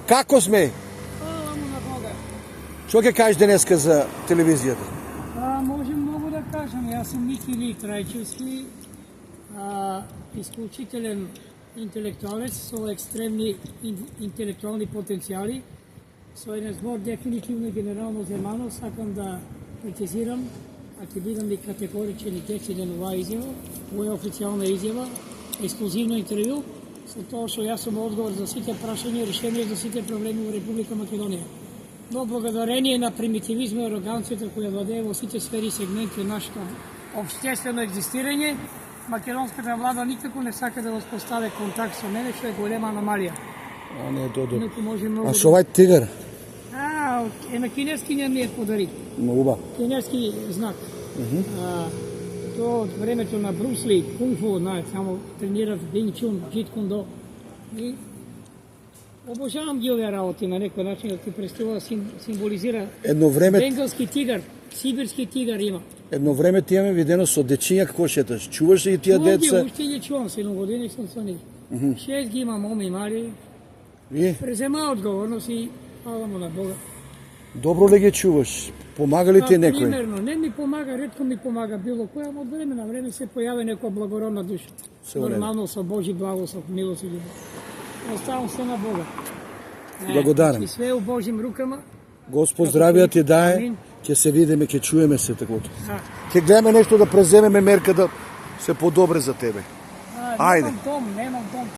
Како сме? Hvala mu na Boga. Што ќе кажеш денеска за телевизијата? Можем много да кажем. Јас сум Мики Лик Рајчевски, исклучителен интелектуалец со екстремни интелектуални потенцијали. Со еден збор дефинитивно генерално земано сакам да прецизирам, а ќе бидам и категоричен и дециден оваа изјава, ова е официјална изјава, ексклузивно интервју, со тоа што јас сум одговор за сите прашања и решение за сите проблеми во Република Македонија. Но благодарение на примитивизма и ароганцијата која владее во сите сфери и сегменти од нашето општествено екзистирање, македонската влада никако не сака да воспостави контакт со мене, што е голема аномалија. Не, Додо. Инаку може многу. А со овај тигар? Една кинескиња ми е подари. Многу убав. Кинески знак. Тоа од времето на Брусли, кунг-фу, само тренирав Винг Чун, Джит Кундо. И обожавам ги овие работи на некој начин, да ти представува символизира Едно време, бенгалски тигар, сибирски тигар има. едно време ти имаме видено со дечиња како шеташ. Чуваш ли и тие деца? Уште ги чувам, 7 години сум со нив. 6 ги има моми мали. И Презема одговорност и фала му на Бога. добро ли ги чуваш? Помага ли ти некој? Примерно, не ми помага, ретко ми помага било која, но од време на време се појави некоја благородна душа. Се во ред. Нормално со Божи благослов, милост и љубов. Оставам се на Бога. Благодарам. И све у Божим рукама. Господ здравија ти дае, Амин. ќе се видиме, ќе чуеме се такото. Да. Ќе гледаме нешто да преземеме мерка да се подобре за тебе. Ајде. Немам дом.